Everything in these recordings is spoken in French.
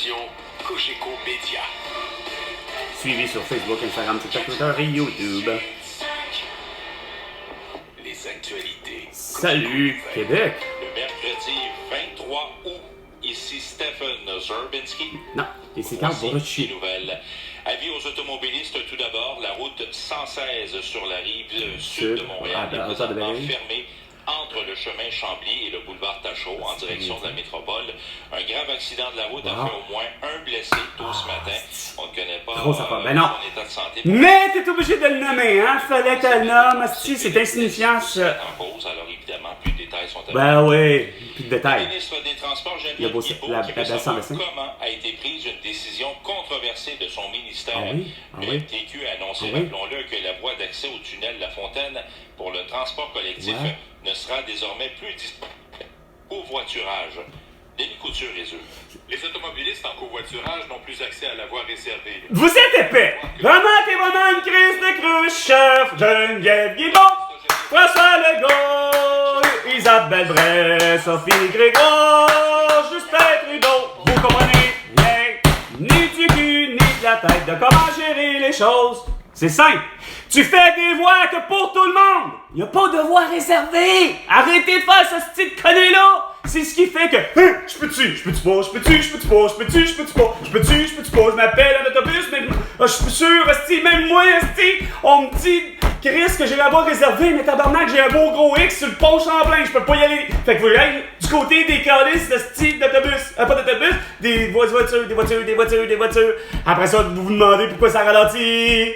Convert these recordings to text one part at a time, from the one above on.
présentation Cogeco Média. Suivi sur Facebook, Instagram, TikTok, Twitter et YouTube. Les actualités. Salut, Québec! Le mercredi 23 août, ici Stephen Zerbinski. Non, ici Carl Voici Borucci. les nouvelles. Avis aux automobilistes, tout d'abord, la route 116 sur la rive sud de Montréal est présentement fermée entre le chemin Chambly et le boulevard Tachereau en direction de la métropole. Un grave accident de la route a fait au moins un blessé tôt ce matin. On ne connaît pas Ben non. son état de santé. Mais t'es obligé de le nommer, hein? Fallait que tu le nommes. Si, c'est insignifiant, ça. En cause, alors évidemment, plus de détails sont à Ben oui, plus de Le détails. ministre des Transports, Il y a Geneviève beau- Guilbeault, la qui belle veut savoir sans dessin. comment a été prise une décision controversée de son ministère. Ah oui? Ah Le oui? MTQ a annoncé, Ah oui? rappelons-le, que la voie d'accès au tunnel La Fontaine pour le transport collectif Ouais. ne sera désormais plus disponible au voiturage. Denis Couture résume. Les automobilistes en covoiturage n'ont plus accès à la voie réservée. Vous êtes épais! Vraiment, t'es vraiment une crise de cruche, chef! Geneviève Guilbeault, François Legault, Isabelle Bray, Sophie Grégoire, Justin Trudeau. Vous comprenez rien, ni du cul, ni de la tête de comment gérer les choses. C'est simple. Tu fais des voies que pour tout le monde. Il n'y a pas de voie réservée. Arrêtez de faire ce style de connerie-là. C'est ce qui fait que, je peux-tu pas, je m'appelle un autobus, mais je suis sûr, esti, même moi, esti, on me dit, Chris, que j'ai la voie réservée, mais tabarnak, j'ai un beau gros X sur le pont Champlain, je peux pas y aller. Fait que vous voyez, du côté des calices de style d'autobus, pas d'autobus, des voitures. Après ça, vous vous demandez pourquoi ça ralentit.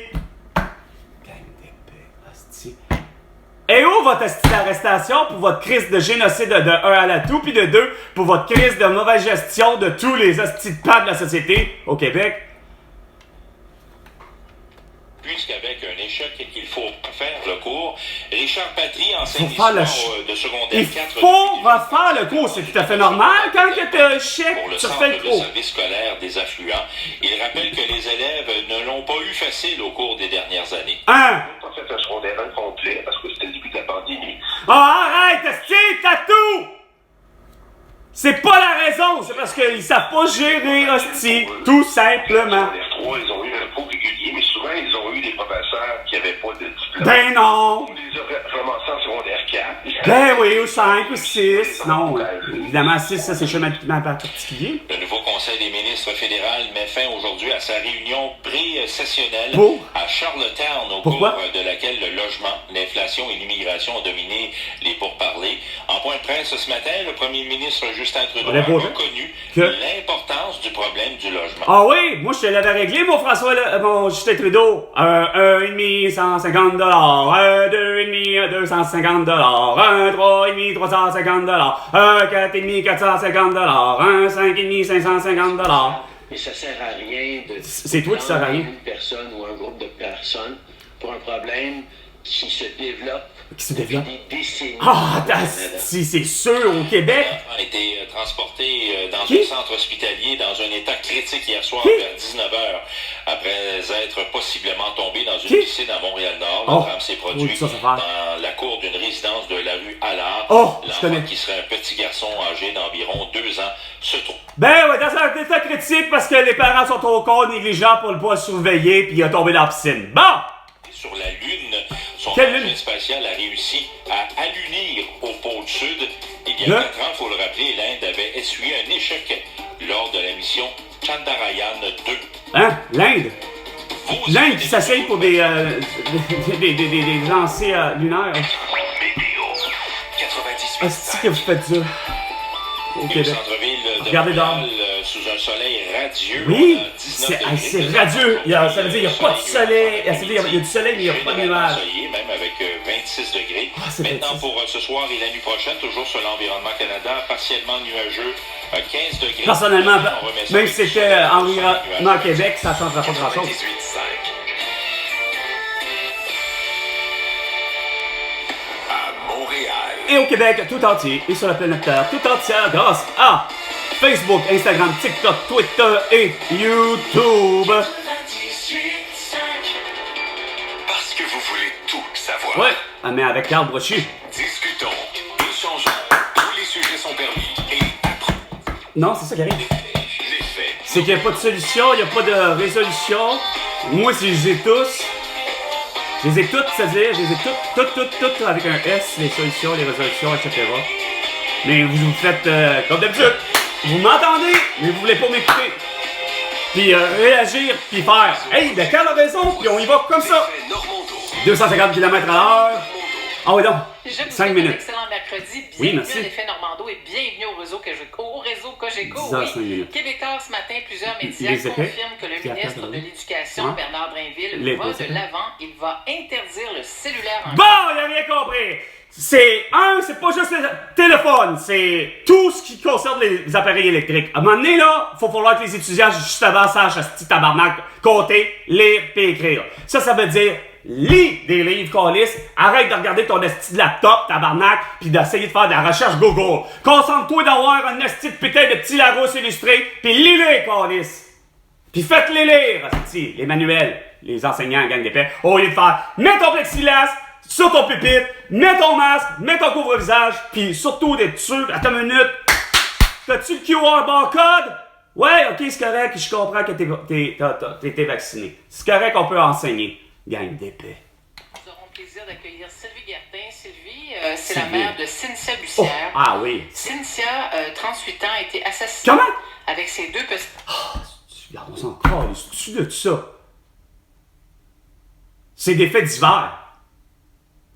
Et où votre esti d'arrestation pour votre crise de génocide de 1 à la tout, puis de 2 pour votre crise de mauvaise gestion de tous les hosties de pas de la société au Québec? Puisqu'avec un échec, il faut faire le cours. Richard Patry, enseigne Faut faire le l'histoire de secondaire Il 4. faut refaire le cours, c'est tout à fait normal. Quand tu as un Pour chèque, le tu centre refais le de cours. service scolaire des affluents. Il rappelle que les élèves ne l'ont pas eu facile au cours des dernières années. Hein? Pas fait un secondaire 1 complet parce que c'était le début de la pandémie. Oh, arrête, esti, t'as tout! C'est pas la raison, c'est parce qu'ils savent pas gérer, hostie, tout simplement. Secondaire 3, ils ont eu un cours régulier, mais souvent, ils ont eu des professeurs qui n'avaient pas de diplôme. Ben non! On les a ramassés en secondaire 4. Ben oui, ou 5 ou 6. Non, évidemment, 6, ça c'est chemin particulier. Le nouveau Conseil des ministres fédéral met fin aujourd'hui à sa réunion pré-sessionnelle Pour? à Charlottetown, au Pourquoi? cours de laquelle le logement, l'inflation et l'immigration ont dominé les pourparlers. En point de presse ce matin, le premier ministre Justin Trudeau a reconnu l'importance du problème du logement. Ah oui, moi je te l'avais réglé, mon François, mon Justin Trudeau. 1,5, 150 $. 2,5, 250 $. 3,5, 350 $. 4,5, 450 $. 5,5, 550 $. Mais ça sert à rien de... C'est toi qui sert à rien. Une personne ou un groupe de personnes pour un problème qui se développe depuis des décennies. Ah, si c'est sûr, au Québec. A été transporté dans Qui? un centre hospitalier dans un état critique hier soir vers 19h après être possiblement tombé dans une piscine à Montréal-Nord. Le drame s'est produit dans la cour d'une résidence de la rue Allard. L'enfant, qui serait un petit garçon âgé d'environ 2 ans, se trouve. Ben ouais, dans un état critique parce que les parents sont au corps négligents pour le pas surveiller puis il a tombé dans la piscine. Bon! Sur la Lune, son Quelle engin lune? spatial a réussi à allunir au pôle Sud. Il y a 4 ans, il faut le rappeler, l'Inde avait essuyé un échec lors de la mission Chandrayaan 2. Hein? L'Inde? L'Inde qui s'essaye pour des lancers lunaires. Météo. 98. Ah, c'est que vous faites ça au Le Québec. centre-ville de Regardez Montréal, sous un soleil radieux. Oui, on a 19 degrés. c'est radieux. Ça veut dire qu'il n'y a pas de soleil. Ça veut dire qu'il y a du soleil, mais il n'y a pas de nuages. Ensoleillé, même avec 26 degrés. Ah, c'est Maintenant, 26. pour ce soir et la nuit prochaine, toujours sur l'Environnement Canada, partiellement nuageux, 15 degrés. Personnellement, On remet ça même avec si du c'était soleil, Environnement Québec, ça ne changera pas grand-chose. 98.5. À Montréal. Et au Québec tout entier et sur la planète Terre tout entière grâce à Facebook, Instagram, TikTok, Twitter et YouTube. 98.5. Parce que vous voulez tout savoir. Ouais, mais avec Carl Brochu. Discutons, échangeons, tous les sujets sont permis et Non, c'est ça qui arrive. les faits c'est qu'il n'y a pas de solution, il n'y a pas de résolution. Moi, si je les ai tous, je les ai toutes, c'est-à-dire, je les ai toutes avec un S, les solutions, les résolutions, etc. Mais vous faites comme d'habitude. Vous m'entendez, mais vous voulez pas m'écouter. Puis réagir, puis faire « Hey, ben Carl a raison, puis on y va comme ça. » 250 km/h. Ah oui, donc. 5 minutes. Excellent mercredi. Oui, Bienvenue merci. à l'effet Normando et bienvenue au réseau Cogeco. 10 heures, 5 minutes. Québécois, ce matin, plusieurs médias Les effets? confirment que le ministre de l'Éducation, Hein? Bernard Drinville, Les va effets? de l'avant. Il va interdire le cellulaire en Bon, il a rien compris. C'est pas juste le téléphone, c'est tout ce qui concerne les appareils électriques. À un moment donné, là, faut falloir que les étudiants, juste avant, sachent, asti tabarnak, compter, lire puis écrire. Ça veut dire, lis des livres, câlisse, arrête de regarder ton esti de laptop, tabarnak, puis d'essayer de faire de la recherche Google. Concentre-toi d'avoir un esti de putain de petit Larousse illustré, puis lis-les, câlisse. Puis faites-les lire, asti, les manuels, les enseignants gagnent des paix. Au lieu de faire, mets ton plexiglas sur ton pupitre, mets ton masque, mets ton couvre-visage, puis surtout d'être sûr, attends une minute, t'as-tu le QR barcode? Ouais, ok, c'est correct, je comprends que t'as été vacciné. C'est correct qu'on peut enseigner. Gang d'épée. Nous aurons le plaisir d'accueillir Sylvie Gertin. Sylvie, c'est la Sylvie. mère de Cynthia Oh, Bussière. ah oui. Cynthia, 38 ans, a été assassinée Comment? avec ses deux petits... Regarde, on s'en calisse-tu de ça? C'est des faits divers.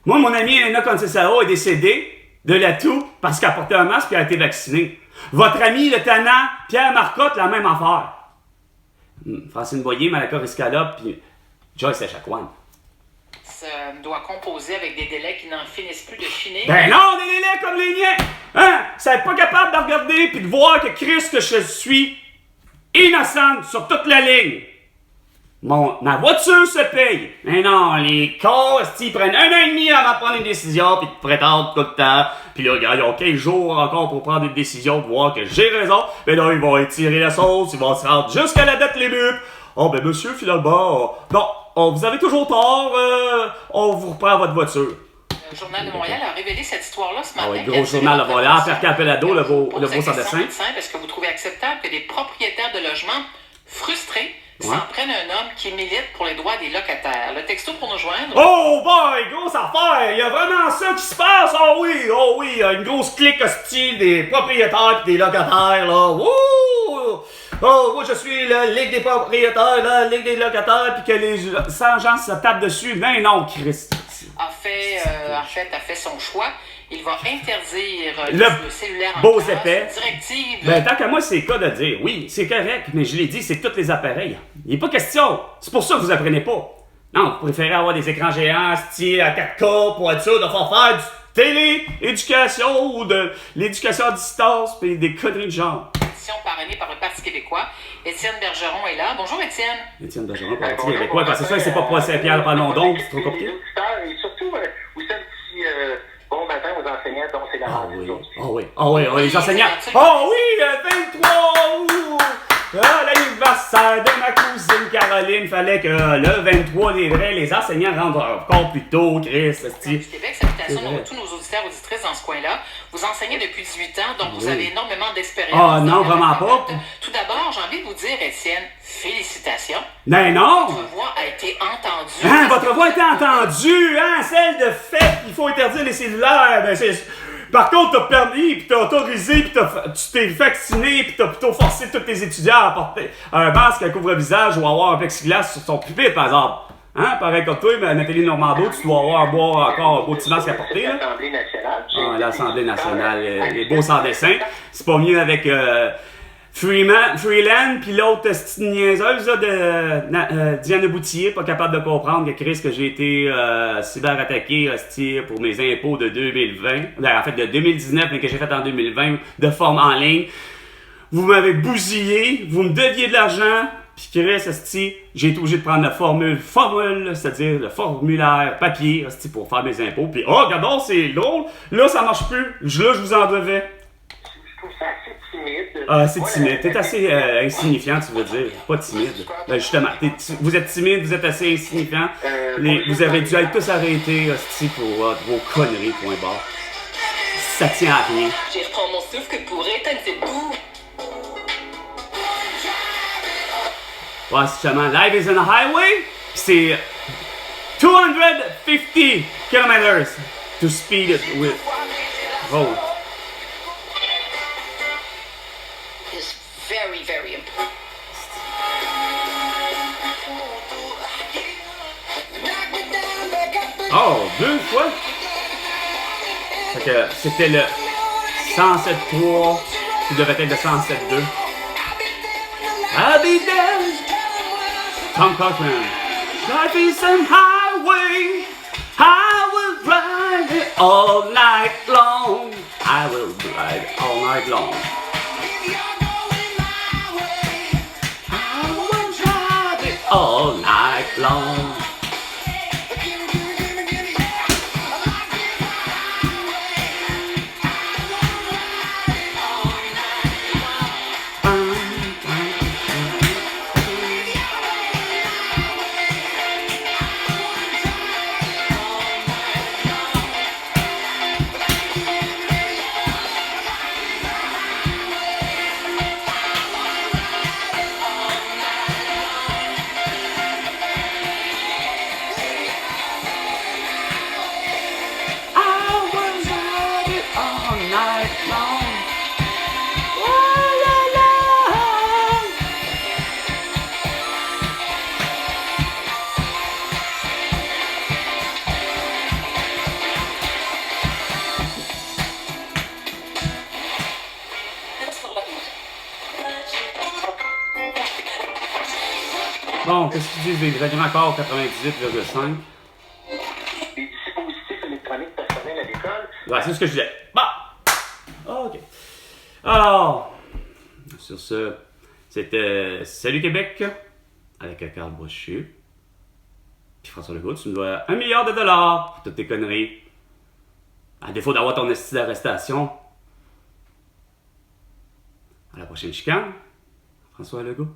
Moi, mon ami Elena Conceição est décédée de la toux parce qu'elle portait un masque et a été vaccinée. Votre ami, le tannant, Pierre Marcotte, la même affaire. Francine Boyer, Malaka Riscala, puis Joyce Echaquan. doit composer avec des délais qui n'en finissent plus de chiner. Ben non, des délais comme les miens! Hein? Ça n'est pas capable de regarder puis de voir que Christ, que je suis innocente sur toute la ligne. Ma voiture se paye. Mais non, les cons, ils prennent 1 an et demi avant de prendre une décision, puis ils prétendent tout le temps. Puis là, ils ont 15 jours encore pour prendre une décision, de voir que j'ai raison. Mais là, ils vont étirer la sauce, ils vont se rendre jusqu'à la date limite. Oh, ben monsieur, finalement, non, vous avez toujours tort, on vous reprend votre voiture. Le Journal de Montréal a révélé cette histoire-là ce matin. Ah oui, gros journal de Montréal, Pierre Capellado, le beau sans dessin. Est-ce que vous trouvez acceptable que des propriétaires de logements frustrés s'en prennent un homme qui milite pour les droits des locataires? Le texto pour nous joindre. Oh boy, grosse affaire! Il y a vraiment ça qui se passe! Oh oui, il y a une grosse clique hostile des propriétaires et des locataires, là. Wouh! Oh, moi je suis la Ligue des propriétaires, la Ligue des locataires, puis que les 100 gens se tapent dessus. Ben non, Christ! A fait son choix. Il va interdire le cellulaire en beau classe. épais. Directive. Ben, tant qu'à moi, c'est le cas de dire. Oui, c'est correct, mais je l'ai dit, c'est tous les appareils. Il n'est pas question. C'est pour ça que vous apprenez pas. Non, vous préférez avoir des écrans géants, style à 4K, pour être sûr de faire du télé-éducation ou de l'éducation à distance, puis des conneries de genre. Parrainée par le Parti québécois. Étienne Bergeron est là. Bonjour, Étienne. Étienne Bergeron, par le Parti québécois. Parce que ça, c'est pas pour Saint-Pierre Plamondon, c'est trop compliqué. Et surtout, vous savez, petit bon matin aux enseignants, donc c'est la rentrée. Les enseignants. Oh oui, le 23 août! L'anniversaire de ma cousine Caroline, fallait que le 23, les enseignants rentrent encore plus tôt, Christ. Du Québec, salutations à tous nos auditeurs et auditrices dans ce coin-là. Vous enseignez depuis 18 ans, donc vous avez énormément d'expérience. Ah non, vraiment pas. Tout d'abord, j'ai envie de vous dire, Étienne, félicitations. Ben non! Votre voix a été entendue. Hein, votre voix a été entendue, hein, celle de fait qu'il faut interdire les cellulaires. Ben c'est... Par contre, t'as permis, puis t'as autorisé, puis tu t'es vacciné, puis t'as plutôt forcé tous tes étudiants à porter un masque, un couvre-visage ou avoir un plexiglas sur son pupitre, par exemple. Hein, pareil comme toi, mais Nathalie Normando, tu dois boire encore un beau petit masque à porter, là. L'Assemblée nationale. L'Assemblée nationale, les beaux sans dessin. C'est pas mieux avec Freeland, puis l'autre petite niaiseuse là, de Diane Boutillier, pas capable de comprendre que Chris, que j'ai été cyberattaqué pour mes impôts de 2020, en fait de 2019, mais que j'ai fait en 2020 de forme en ligne. Vous m'avez bousillé, vous me deviez de l'argent, puis Chris, j'ai été obligé de prendre la formule, c'est-à-dire le formulaire papier pour faire mes impôts. Puis regardons, c'est drôle, là ça marche plus, là je vous en devais. Je trouve ça assez timide. C'est timide. T'es assez insignifiant, tu veux dire. Pas timide. Justement, vous êtes timide, vous êtes assez insignifiant. Vous avez dû être tous arrêtés pour vos conneries, point barre. Ça tient à rien. Je reprends mon souffle pour éteindre cette boue. Ouais, c'est justement Life is on a Highway. C'est 250 km to speed it with road. Is very, very important. Oh, 2 fois? Fait que c'était le 107.3 qui devait être le 107.2. I'll be there. Tom Cochrane. Life is a highway. I will ride it all night long. I will ride it all night long. I will ride it all night long. Bon, qu'est-ce qu'ils disent les agents encore 98,5? Les dispositifs électroniques personnels à l'école. Ouais, c'est ce que je disais. Bon! OK. Alors, sur ce, c'était Salut Québec avec Carl Brochu. Puis François Legault, tu nous dois $1 milliard pour toutes tes conneries. À défaut d'avoir ton esti d'arrestation. À la prochaine chicane, François Legault.